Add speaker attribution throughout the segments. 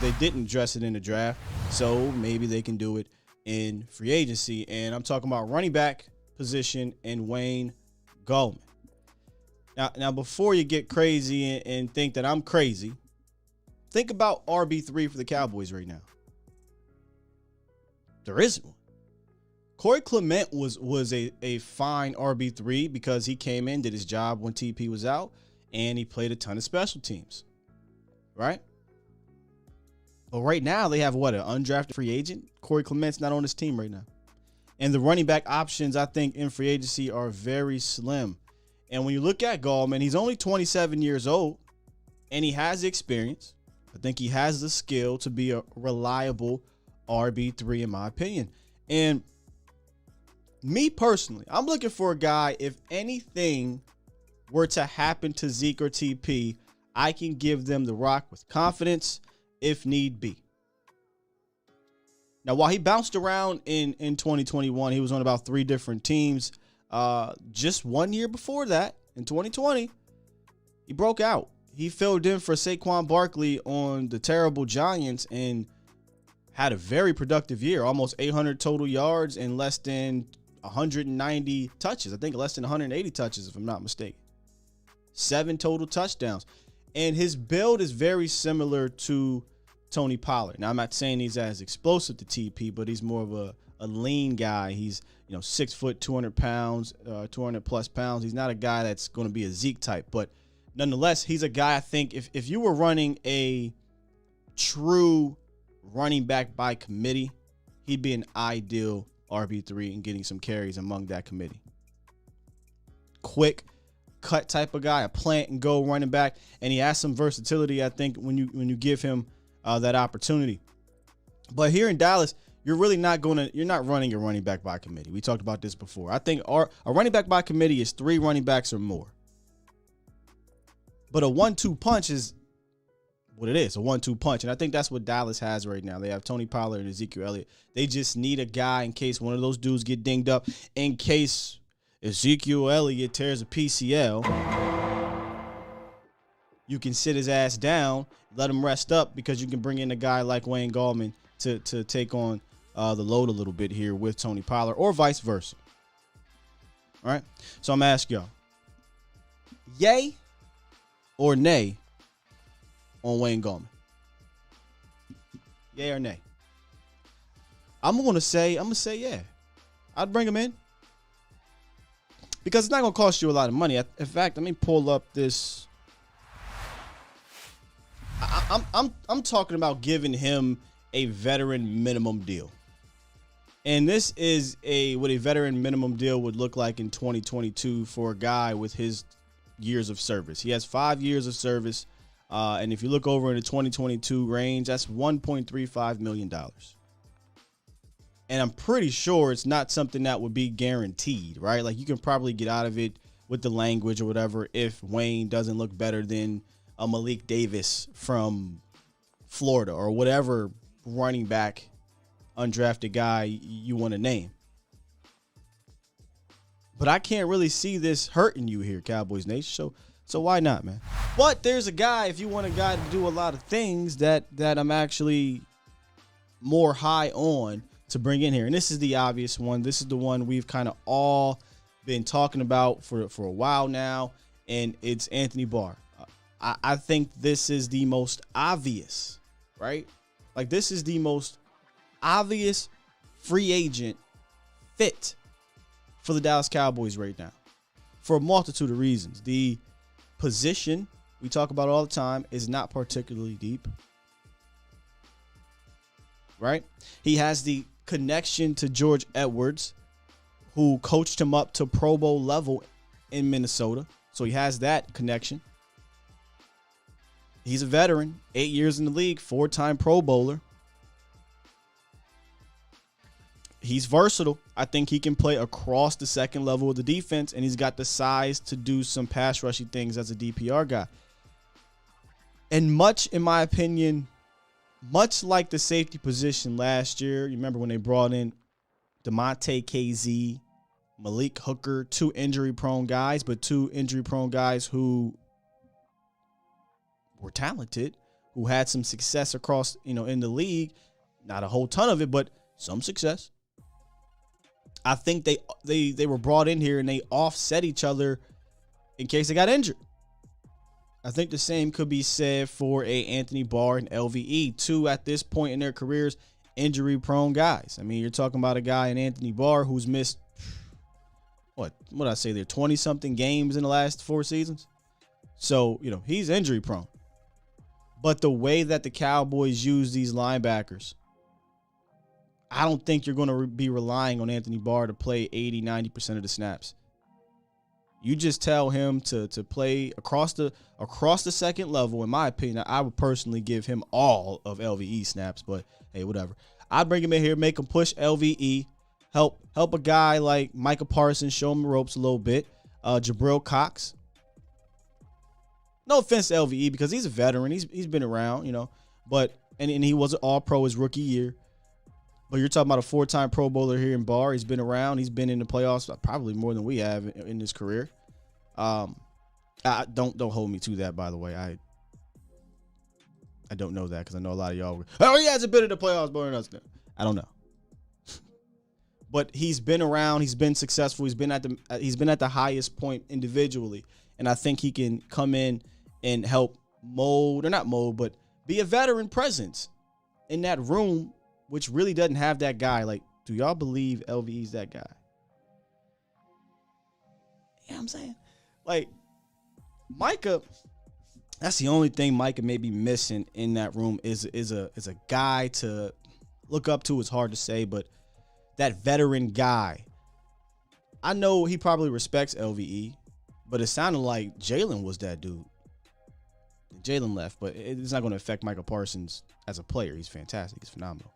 Speaker 1: they didn't address it in the draft, so maybe they can do it in free agency. And I'm talking about running back position and Wayne Gallman. Now, before you get crazy and think that I'm crazy, think about RB3 for the Cowboys right now. There isn't one. Corey Clement was a fine RB3 because he came in, did his job when TP was out, and he played a ton of special teams, right? But right now they have an undrafted free agent? Corey Clement's not on this team right now. And the running back options, I think, in free agency are very slim. And when you look at Gallman, he's only 27 years old, and he has the experience. I think he has the skill to be a reliable RB3, in my opinion. And me personally, I'm looking for a guy, if anything were to happen to Zeke or TP, I can give them the rock with confidence if need be. Now, while he bounced around in 2021, he was on about 3 different teams. Just 1 year before that, in 2020, he broke out. He filled in for Saquon Barkley on the terrible Giants and had a very productive year, almost 800 total yards and less than 190 touches. I think less than 180 touches, if I'm not mistaken. 7 total touchdowns. And his build is very similar to Tony Pollard. Now, I'm not saying he's as explosive to TP, but he's more of a lean guy. He's 6 foot, 200 pounds, 200 plus pounds. He's not a guy that's going to be a Zeke type, but nonetheless, he's a guy I think if you were running a true running back by committee, he'd be an ideal RB3 and getting some carries among that committee. Quick cut type of guy, a plant and go running back, and he has some versatility, I think, when you give him that opportunity. But here in Dallas, you're not running a running back by committee. We talked about this before. I think a running back by committee is 3 running backs or more. But a 1-2 punch is what it is, a 1-2 punch. And I think that's what Dallas has right now. They have Tony Pollard and Ezekiel Elliott. They just need a guy in case one of those dudes get dinged up, in case Ezekiel Elliott tears a PCL. You can sit his ass down, let him rest up, because you can bring in a guy like Wayne Gallman to take on the load a little bit here with Tony Pollard, or vice versa. All right? So I'm going to ask y'all, yay or nay on Wayne Gallman? Yay or nay? I'm going to say yeah. I'd bring him in, because it's not going to cost you a lot of money. In fact, let me pull up this. I'm talking about giving him a veteran minimum deal. And this is what a veteran minimum deal would look like in 2022 for a guy with his years of service. He has 5 years of service. And if you look over in the 2022 range, that's $1.35 million. And I'm pretty sure it's not something that would be guaranteed, right? Like, you can probably get out of it with the language or whatever if Wayne doesn't look better than a Malik Davis from Florida or whatever running back undrafted guy you want to name. But I can't really see this hurting you here, Cowboys Nation. So why not, man? But there's a guy, if you want a guy to do a lot of things, that I'm actually more high on to bring in here. And this is the obvious one. This is the one we've kind of all been talking about for a while now, and it's Anthony Barr. I think this is the most obvious, right? Like, this is the most obvious free agent fit for the Dallas Cowboys right now, for a multitude of reasons. The position we talk about all the time is not particularly deep, right? He has the connection to George Edwards, who coached him up to Pro Bowl level in Minnesota. So he has that connection. He's a veteran, 8 years in the league, 4-time Pro Bowler. He's versatile. I think he can play across the second level of the defense, and he's got the size to do some pass rushing things as a DPR guy. And much, in my opinion, much like the safety position last year, you remember when they brought in DeMonte KZ, Malik Hooker, 2 injury-prone guys, but 2 injury-prone guys who were talented, who had some success across, in the league. Not a whole ton of it, but some success. I think they were brought in here and they offset each other in case they got injured. I think the same could be said for a Anthony Barr and LVE, two at this point in their careers, injury-prone guys. I mean, you're talking about a guy in Anthony Barr who's missed, what did I say there, 20-something games in the last 4 seasons? So, he's injury-prone. But the way that the Cowboys use these linebackers, I don't think you're going to be relying on Anthony Barr to play 80, 90% of the snaps. You just tell him to play across the second level. In my opinion, I would personally give him all of LVE snaps, but hey, whatever. I'd bring him in here, make him push LVE, help a guy like Micah Parsons, show him the ropes a little bit. Jabril Cox. No offense to LVE because he's a veteran. He's been around, but and he was an All-Pro his rookie year. But you're talking about a 4-time Pro Bowler here in Barr. He's been around. He's been in the playoffs probably more than we have in his career. Don't hold me to that, by the way. I don't know that because I know a lot of y'all. He hasn't been in the playoffs more than us. I don't know. But he's been around. He's been successful. He's been at the highest point individually, and I think he can come in and help but be a veteran presence in that room, which really doesn't have that guy. Like, do y'all believe LVE's that guy? You know what I'm saying? Like, Micah, that's the only thing Micah may be missing in that room is a guy to look up to. It's hard to say, but that veteran guy. I know he probably respects LVE, but it sounded like Jalen was that dude. Jalen left, but it's not going to affect Micah Parsons as a player. He's fantastic. He's phenomenal.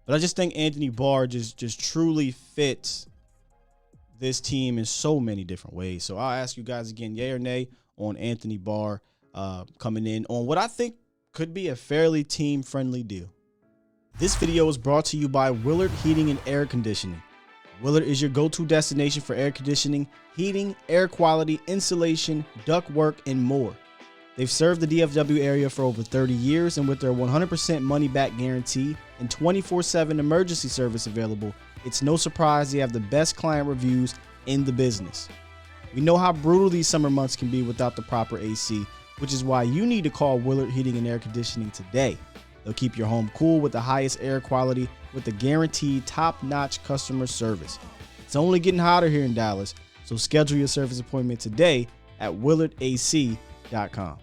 Speaker 1: But I just think Anthony Barr just truly fits this team in so many different ways. So I'll ask you guys again, yay or nay on Anthony Barr coming in on what I think could be a fairly team-friendly deal. This video is brought to you by Willard Heating and Air Conditioning. Willard is your go-to destination for air conditioning, heating, air quality, insulation, ductwork, and more. They've served the DFW area for over 30 years, and with their 100% money-back guarantee and 24/7 emergency service available, it's no surprise they have the best client reviews in the business. We know how brutal these summer months can be without the proper AC, which is why you need to call Willard Heating and Air Conditioning today. They'll keep your home cool with the highest air quality with the guaranteed top-notch customer service. It's only getting hotter here in Dallas, so schedule your service appointment today at willardac.com.